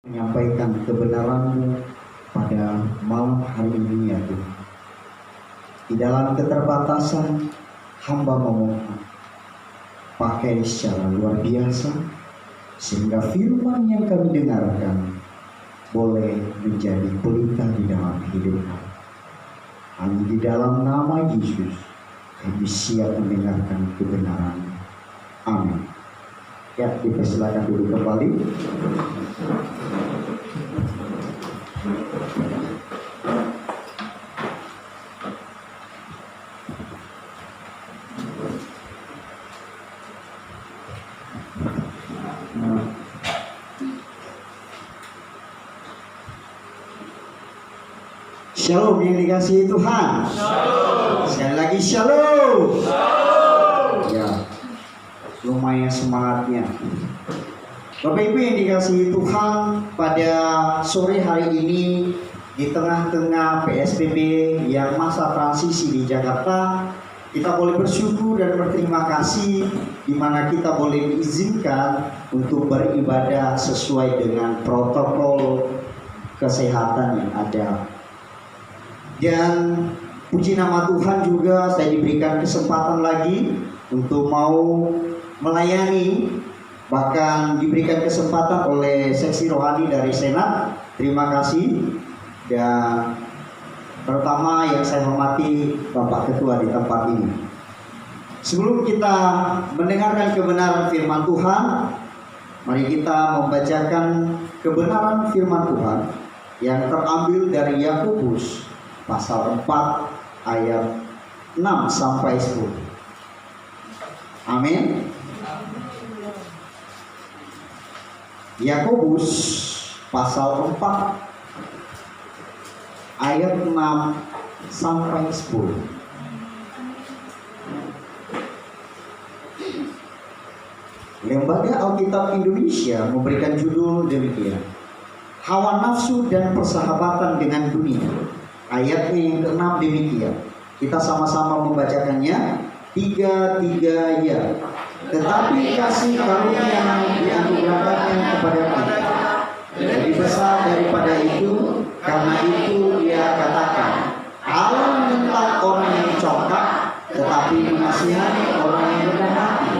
menyampaikan kebenaran-Mu pada malam hari ini ya Tuhan. Di dalam keterbatasan hamba memohon, pakai secara luar biasa sehingga firman yang kami dengarkan boleh menjadi pelita di dalam hidup kami. Hanya di dalam nama Yesus kami siap mendengarkan kebenaran. Amin. Ya, dipersilakan dulu kembali. Shalom yang dikasihi Tuhan. Shalom. Sekali lagi shalom. Shalom. Ya, lumayan semangatnya. Bapak Ibu yang dikasihi Tuhan, pada sore hari ini di tengah-tengah PSBB yang masa transisi di Jakarta, kita boleh bersyukur dan berterima kasih di mana kita boleh diizinkan untuk beribadah sesuai dengan protokol kesehatan yang ada. Dan puji nama Tuhan juga saya diberikan kesempatan lagi untuk mau melayani, bahkan diberikan kesempatan oleh seksi rohani dari Senat. Terima kasih. Dan pertama yang saya hormati Bapak Ketua di tempat ini. Sebelum kita mendengarkan kebenaran firman Tuhan, mari kita membacakan kebenaran firman Tuhan yang terambil dari Yakobus pasal 4 ayat 6 sampai 10. Amin. Yakobus pasal 4 ayat 6 sampai 10. Lembaga Alkitab Indonesia memberikan judul demikian: Hawa nafsu dan persahabatan dengan dunia. Ayatnya yang ke-6 demikian. Kita sama-sama membacakannya. 3 ya. Tetapi kasih karunia yang dianugerahkan kepada kita lebih besar daripada itu. Karena itu dia katakan, Allah menentang orang yang congkak, tetapi mengasihani orang yang rendah hati.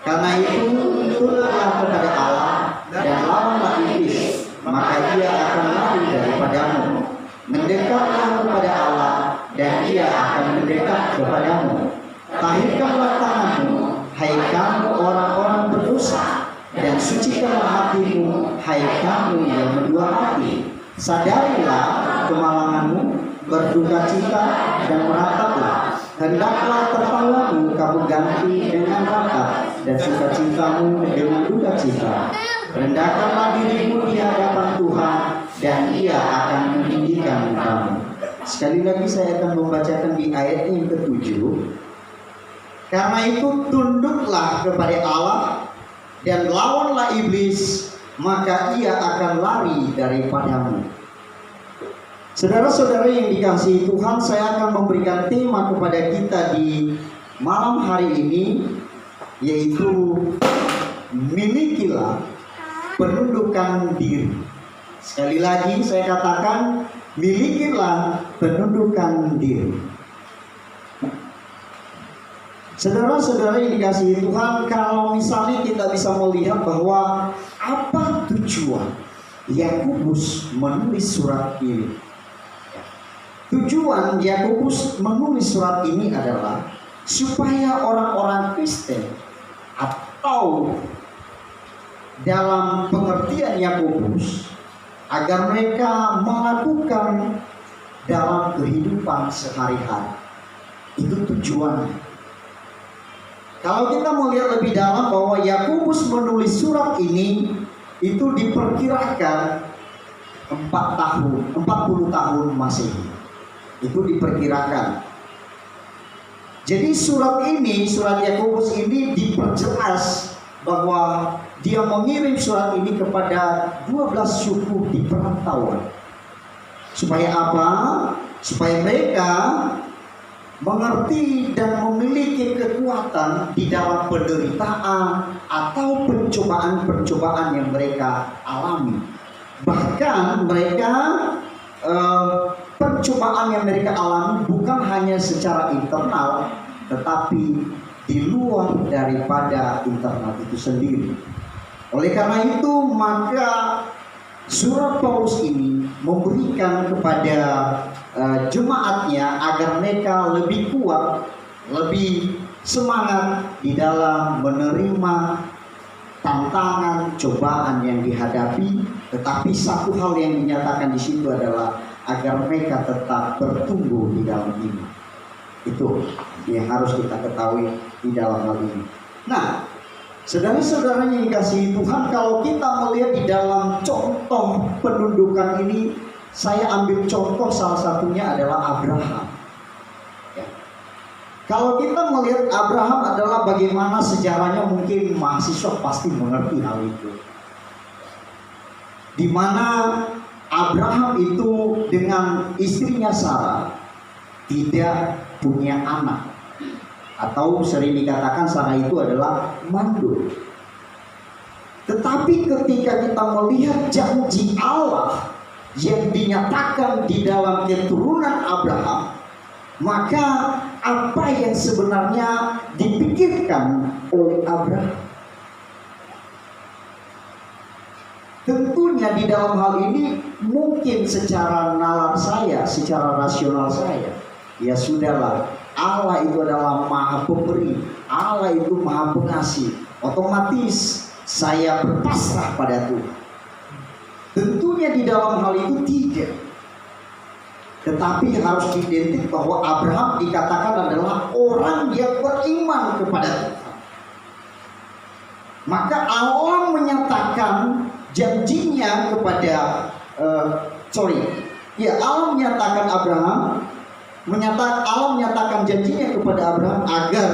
Karena itu tunduklah kepada Allah dan lawanlah iblis, maka dia akan lari daripadamu. Mendekatlah kepada Allah dan Dia akan mendekat kepadamu. Tahirkanlah tanganmu, hai kamu orang-orang berdosa, dan sucikanlah hatimu, hai kamu yang berdua hati. Sadarilah kemalanganmu, berduka cita dan merataplah. Hendaklah tertawamu kamu ganti dengan rata, dan sukacitamu dengan duka cita. Rendahkanlah dirimu di hadapan Tuhan, dan Dia akan meninggikan kamu. Sekali lagi saya akan membacakan di ayat yang ke-7. Karena itu tunduklah kepada Allah dan lawanlah iblis, maka ia akan lari daripadamu. Saudara-saudara yang dikasihi Tuhan, saya akan memberikan tema kepada kita di malam hari ini, yaitu milikilah penundukan diri. Sekali lagi saya katakan, milikilah penundukan diri. Saudara-saudara yang dikasihi Tuhan, kalau misalnya kita bisa melihat bahwa apa tujuan Yakobus menulis surat ini. Tujuan Yakobus menulis surat ini adalah supaya orang-orang Kristen, atau dalam pengertian Yakobus, agar mereka melakukan dalam kehidupan sehari-hari. Itu tujuannya. Kalau kita melihat lebih dalam bahwa Yakobus menulis surat ini, itu diperkirakan 40 tahun Masehi. Itu diperkirakan. Jadi surat Yakobus ini diperjelas bahwa dia mengirim surat ini kepada 12 suku di perantauan. Supaya apa? Supaya mereka mengerti dan memiliki kekuatan di dalam penderitaan atau pencobaan-pencobaan yang mereka alami. Bahkan mereka percobaan yang mereka alami bukan hanya secara internal, tetapi di luar daripada internal itu sendiri. Oleh karena itu, maka surat Paulus ini memberikan kepada jemaatnya agar mereka lebih kuat, lebih semangat di dalam menerima tantangan, cobaan yang dihadapi. Tetapi satu hal yang dinyatakan di situ adalah agar mereka tetap bertumbuh di dalam iman. Itu yang harus kita ketahui di dalam hal ini. Nah, saudara-saudara yang dikasihi Tuhan, kalau kita melihat di dalam contoh penundukan ini, saya ambil contoh salah satunya adalah Abraham. Ya. Kalau kita melihat Abraham adalah bagaimana sejarahnya, mungkin mahasiswa pasti mengerti hal itu. Di mana Abraham itu dengan istrinya Sarah tidak punya anak, atau sering dikatakan Sarah itu adalah mandul. Tetapi ketika kita melihat janji Allah yang dinyatakan di dalam keturunan Abraham, maka apa yang sebenarnya dipikirkan oleh Abraham? Tentunya di dalam hal ini mungkin secara nalar saya, secara rasional saya, ya sudahlah, Allah itu adalah Maha Pemberi, Allah itu Maha Pengasih, otomatis saya berpasrah pada Tuhan. Tentunya di dalam hal itu tidak. Tetapi harus diidentik bahwa Abraham dikatakan adalah orang yang beriman kepada Tuhan. Maka Allah menyatakan janjinya kepada Allah menyatakan Allah menyatakan janjinya kepada Abraham agar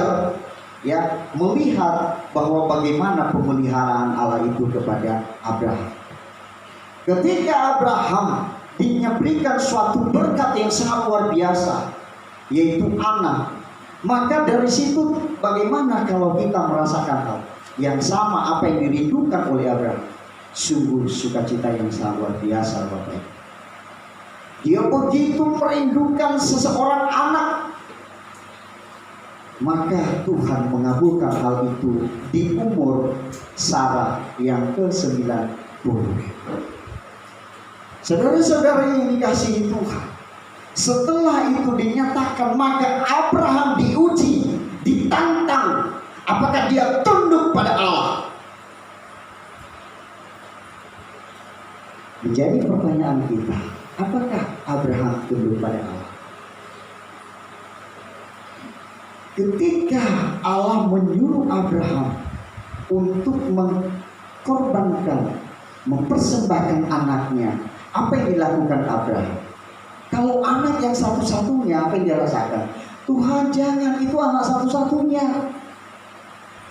ya melihat bahwa bagaimana pemeliharaan Allah itu kepada Abraham. Ketika Abraham diberikan suatu berkat yang sangat luar biasa, yaitu anak, maka dari situ bagaimana kalau kita merasakan hal yang sama apa yang dirindukan oleh Abraham? Sungguh sukacita yang sangat luar biasa, Bapak. Dia begitu merindukan seseorang anak, maka Tuhan mengabulkan hal itu di umur Sarah yang ke-90. Saudara-saudara yang dikasihi Tuhan, setelah itu dinyatakan, maka Abraham diuji, ditantang, apakah dia tunduk pada Allah. Menjadi pertanyaan kita, apakah Abraham tunduk pada Allah? Ketika Allah menyuruh Abraham untuk mengkorbankan, mempersembahkan anaknya, apa yang dilakukan Abraham? Kalau anak yang satu-satunya, apa yang dia rasakan? Tuhan, jangan, itu anak satu-satunya.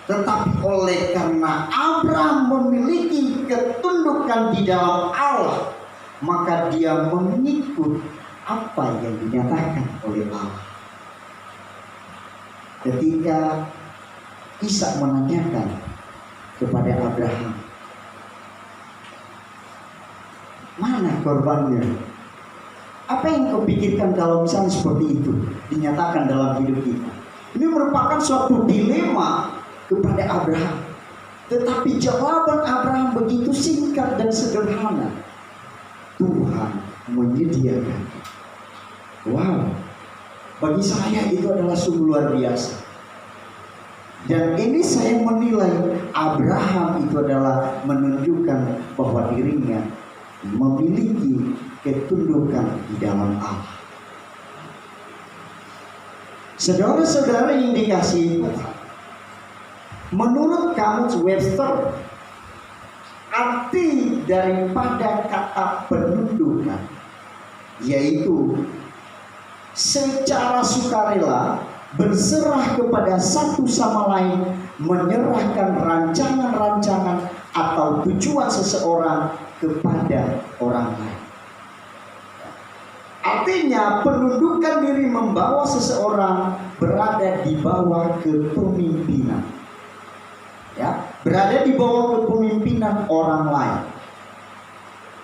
Tetapi oleh karena Abraham memiliki ketundukan di dalam Allah, maka dia mengikut apa yang dinyatakan oleh Allah. Ketika Ishak menanyakan kepada Abraham, mana korbannya? Apa yang kau pikirkan kalau misalnya seperti itu dinyatakan dalam hidup kita? Ini merupakan suatu dilema kepada Abraham. Tetapi jawaban Abraham begitu singkat dan sederhana. Tuhan menyediakan. Wow, bagi saya itu adalah sungguh luar biasa. Dan ini saya menilai Abraham itu adalah menunjukkan bahwa dirinya memiliki ketundukan di dalam Allah. Saudara-saudara yang dikasihi Tuhan, menurut Kamus Webster, arti daripada kata penundukan yaitu secara sukarela berserah kepada satu sama lain, menyerahkan rancangan-rancangan atau tujuan seseorang kepada orang lain. Artinya penundukan diri membawa seseorang berada di bawah kepemimpinan. Ya, berada di bawah kepemimpinan orang lain.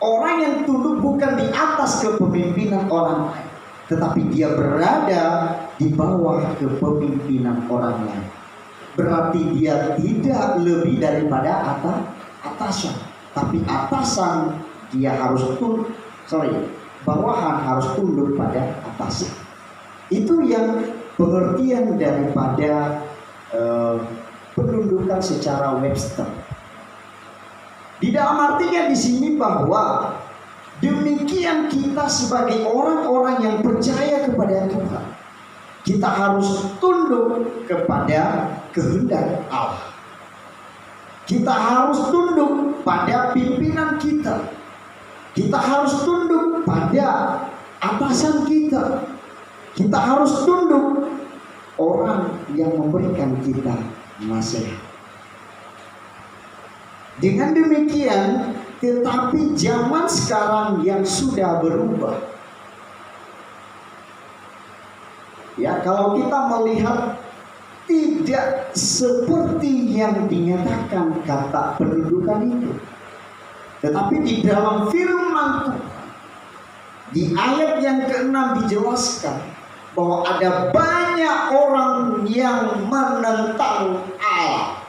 Orang yang tunduk bukan di atas kepemimpinan orang lain, tetapi dia berada di bawah kepemimpinan orang lain. Berarti dia tidak lebih daripada atasan, tapi atasan dia harus bawahan harus tunduk pada atasan. Itu yang pengertian daripada penundukan secara Webster. Di dalam artinya di sini bahwa demikian kita sebagai orang-orang yang percaya kepada Tuhan, kita harus tunduk kepada kehendak Allah. Kita harus tunduk pada pimpinan kita. Kita harus tunduk pada atasan kita. Kita harus tunduk orang yang memberikan kita nasihat. Dengan demikian, tetapi zaman sekarang yang sudah berubah. Ya, kalau kita melihat tidak seperti yang dinyatakan kata pendudukan itu. Tetapi di dalam firman Tuhan, di ayat yang ke-6 dijelaskan bahwa ada banyak orang yang menentang Allah.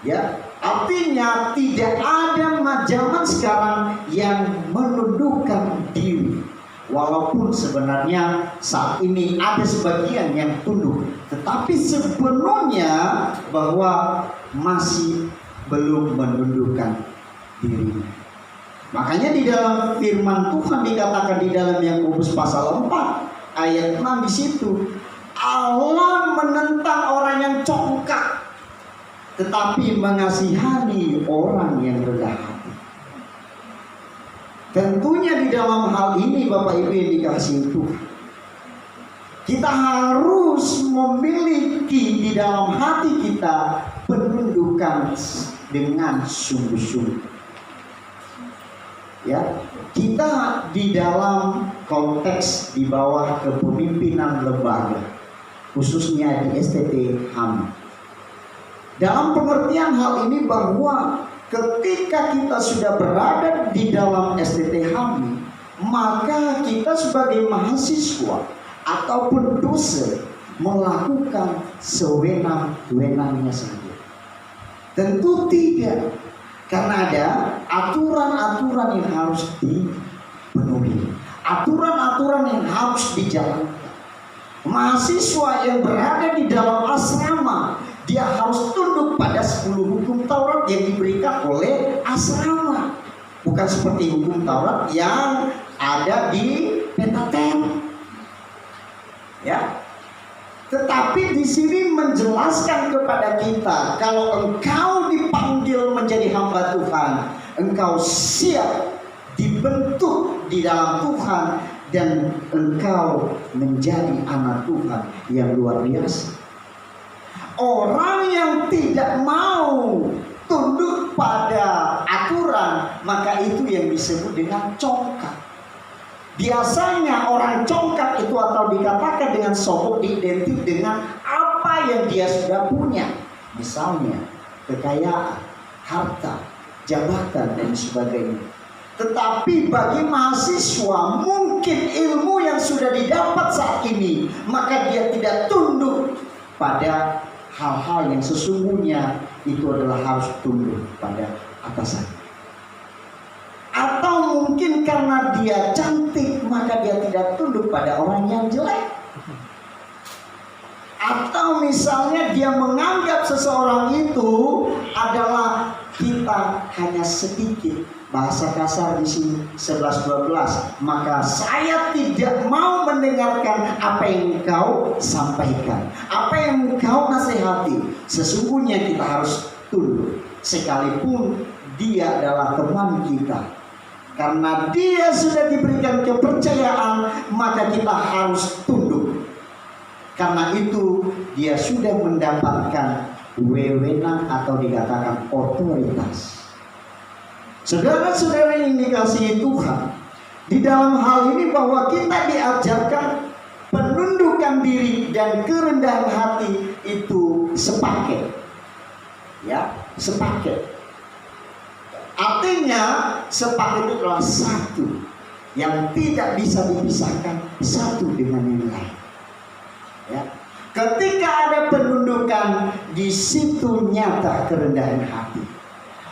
Ya, artinya tidak ada zaman sekarang yang menundukkan diri. Walaupun sebenarnya saat ini ada sebagian yang tunduk, tetapi sepenuhnya bahwa masih belum menundukkan diri. Makanya di dalam firman Tuhan dikatakan di dalam Yakobus pasal 4 ayat 6 di situ, Allah menentang orang yang congkak, tetapi mengasihani orang yang rendah hati. Tentunya di dalam hal ini Bapak Ibu yang dikasihi Tuhan, kita harus memiliki di dalam hati kita penundukan dengan sungguh-sungguh. Ya, kita di dalam konteks di bawah kepemimpinan lembaga, khususnya di STT HAMI. Dalam pengertian hal ini bahwa ketika kita sudah berada di dalam STT HAMI, maka kita sebagai mahasiswa ataupun dosen melakukan sewenang-wenangnya saja. Tentu tidak, karena ada aturan-aturan yang harus dipenuhi, aturan-aturan yang harus dijalankan. Mahasiswa yang berada di dalam asrama, dia harus tunduk pada 10 hukum Taurat yang diberikan oleh asrama. Bukan seperti hukum Taurat yang ada di Pentaten. Ya. Tetapi di sini menjelaskan kepada kita, kalau engkau dipanggil menjadi hamba Tuhan, engkau siap dibentuk di dalam Tuhan dan engkau menjadi anak Tuhan yang luar biasa. Orang yang tidak mau tunduk pada aturan, maka itu yang disebut dengan congkak. Biasanya orang congkak itu atau dikatakan dengan sombong identik dengan apa yang dia sudah punya. Misalnya kekayaan, harta, jabatan dan sebagainya. Tetapi bagi mahasiswa mungkin ilmu yang sudah didapat saat ini, maka dia tidak tunduk pada hal-hal yang sesungguhnya itu adalah harus tunduk pada atasan. Atau mungkin karena dia cantik, maka dia tidak tunduk pada orang yang jelek. Atau misalnya dia menganggap seseorang itu adalah kita hanya sedikit, bahasa kasar di sini 11-12, maka saya tidak mau mendengarkan apa yang engkau sampaikan, apa yang engkau nasihati. Sesungguhnya kita harus tunduk, sekalipun dia adalah teman kita. Karena dia sudah diberikan kepercayaan, maka kita harus tunduk. Karena itu dia sudah mendapatkan wewenang atau dikatakan otoritas. Saudara-saudara yang dikasihi Tuhan, di dalam hal ini bahwa kita diajarkan penundukan diri dan kerendahan hati itu sepaket. Ya, sepaket. Artinya sepakat itu adalah satu yang tidak bisa dipisahkan satu dengan yang lain. Ya. Ketika ada penundukan, di situ nyata kerendahan hati.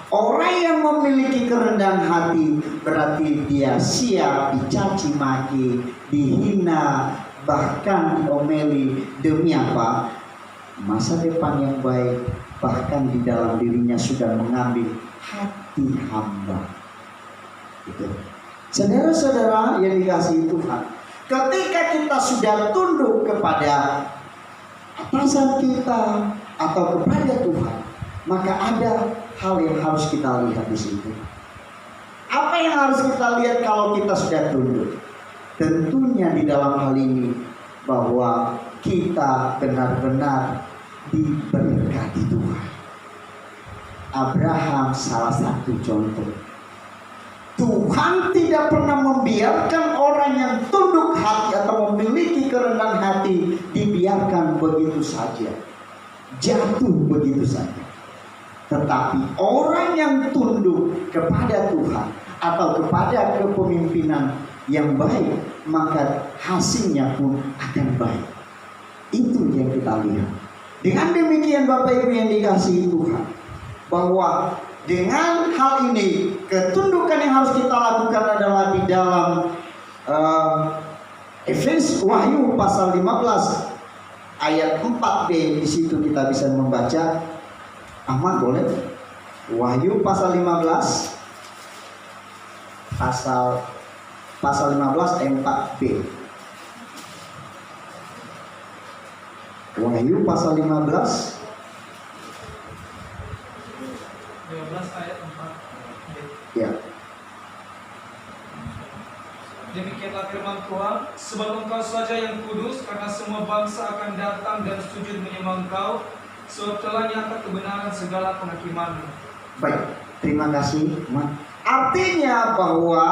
Orang yang memiliki kerendahan hati berarti dia siap dicaci maki, dihina, bahkan diomeli. Demi apa? Masa depan yang baik, bahkan di dalam dirinya sudah mengambil hati hamba. Itu. Saudara-saudara yang dikasihi Tuhan, ketika kita sudah tunduk kepada atasan kita atau kepada Tuhan, maka ada hal yang harus kita lihat di situ. Apa yang harus kita lihat kalau kita sudah tunduk? Tentunya di dalam hal ini bahwa kita benar-benar diberkati Tuhan. Abraham salah satu contoh. Tuhan tidak pernah membiarkan orang yang tunduk hati atau memiliki kerendahan hati dibiarkan begitu saja, jatuh begitu saja. Tetapi orang yang tunduk kepada Tuhan atau kepada kepemimpinan yang baik, maka hasilnya pun akan baik. Itu yang kita lihat. Dengan demikian Bapak Ibu yang dikasihi Tuhan, bahwa dengan hal ini ketundukan yang harus kita lakukan adalah di dalam Wahyu pasal 15 ayat 4b. Di situ kita bisa membaca. Ahmad boleh? Wahyu pasal 15 pasal 15 ayat 4b. Wahyu pasal 15 ayat 4b. Ya. Demikianlah firman Tuhan, sebab engkau saja yang kudus, karena semua bangsa akan datang dan sujud menyembah engkau, sebab telah nyata kebenaran segala penghakimanmu. Baik, terima kasih. Artinya bahwa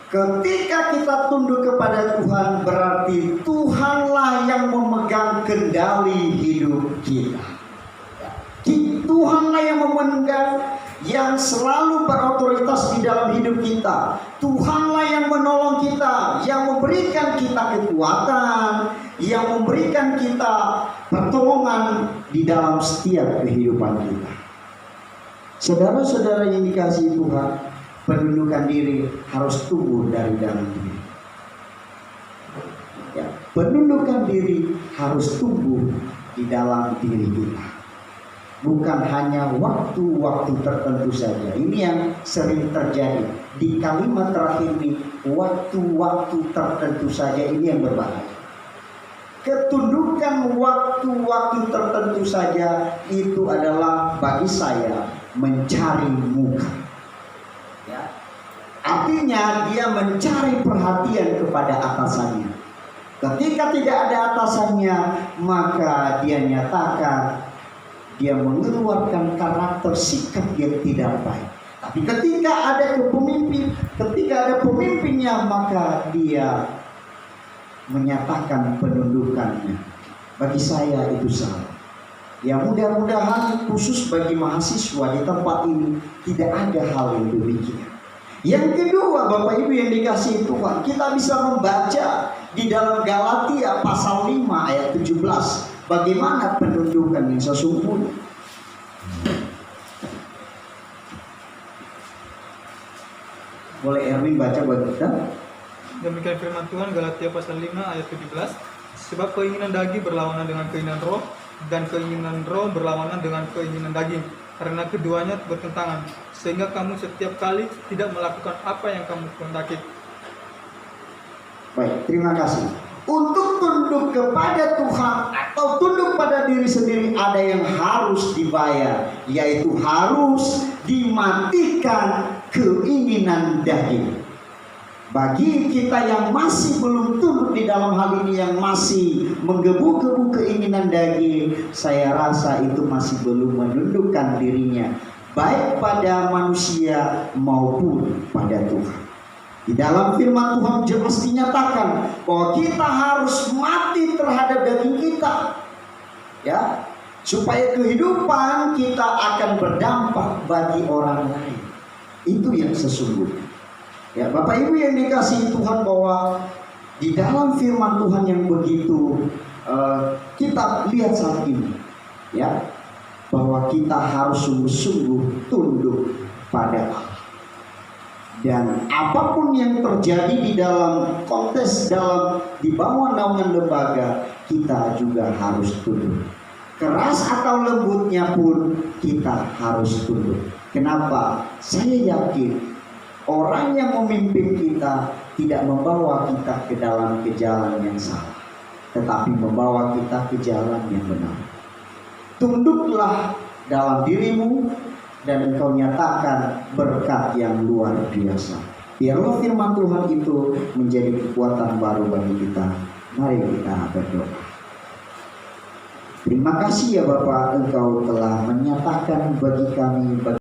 ketika kita tunduk kepada Tuhan, berarti Tuhanlah yang memegang kendali hidup kita. Tuhanlah yang memegang, yang selalu berotoritas di dalam hidup kita. Tuhanlah yang menolong kita, yang memberikan kita kekuatan, yang memberikan kita pertolongan di dalam setiap kehidupan kita. Saudara-saudara yang dikasihi Tuhan, penundukan diri harus tumbuh dari dalam diri. Ya, penundukan diri harus tumbuh di dalam diri kita. Bukan hanya waktu-waktu tertentu saja. Ini yang sering terjadi. Di kalimat terakhir ini, waktu-waktu tertentu saja, ini yang berbahaya. Ketundukan waktu-waktu tertentu saja itu adalah bagi saya mencari muka. Ya. Artinya dia mencari perhatian kepada atasannya. Ketika tidak ada atasannya, maka dia nyatakan dia mengeluarkan karakter sikap yang tidak baik. Tapi ketika ada pemimpinnya, maka dia menyatakan penundukannya. Bagi saya itu salah. Ya, mudah-mudahan khusus bagi mahasiswa di tempat ini tidak ada hal yang demikian. Yang kedua, Bapak Ibu yang dikasihi Tuhan, kita bisa membaca di dalam Galatia pasal 5 ayat 17. Bagaimana penundukan yang sesungguhnya? Boleh Erwin baca buat kita? Demikian firman Tuhan, Galatia pasal 5 ayat 17. Sebab keinginan daging berlawanan dengan keinginan roh, dan keinginan roh berlawanan dengan keinginan daging, karena keduanya bertentangan, sehingga kamu setiap kali tidak melakukan apa yang kamu kehendaki. Baik, terima kasih. Untuk tunduk kepada Tuhan atau tunduk pada diri sendiri, ada yang harus dibayar, yaitu harus dimatikan keinginan daging. Bagi kita yang masih belum tunduk di dalam hal ini, yang masih menggebu-gebu keinginan daging, saya rasa itu masih belum menundukkan dirinya, baik pada manusia maupun pada Tuhan. Di dalam firman Tuhan jelas dinyatakan bahwa kita harus mati terhadap daging kita. Ya, supaya kehidupan kita akan berdampak bagi orang lain. Itu yang sesungguhnya. Ya, Bapak Ibu yang dikasihi Tuhan, bahwa di dalam firman Tuhan yang begitu kita lihat saat ini, ya, bahwa kita harus sungguh-sungguh tunduk pada Allah. Dan apapun yang terjadi di dalam konteks di bawah naungan lembaga, kita juga harus tunduk. Keras atau lembutnya pun kita harus tunduk. Kenapa? Saya yakin orang yang memimpin kita tidak membawa kita ke dalam jalan yang salah, tetapi membawa kita ke jalan yang benar. Tunduklah dalam dirimu dan engkau nyatakan berkat yang luar biasa. Biarlah firman Tuhan itu menjadi kekuatan baru bagi kita. Mari kita berdoa. Terima kasih ya Bapak, Engkau telah menyatakan bagi kami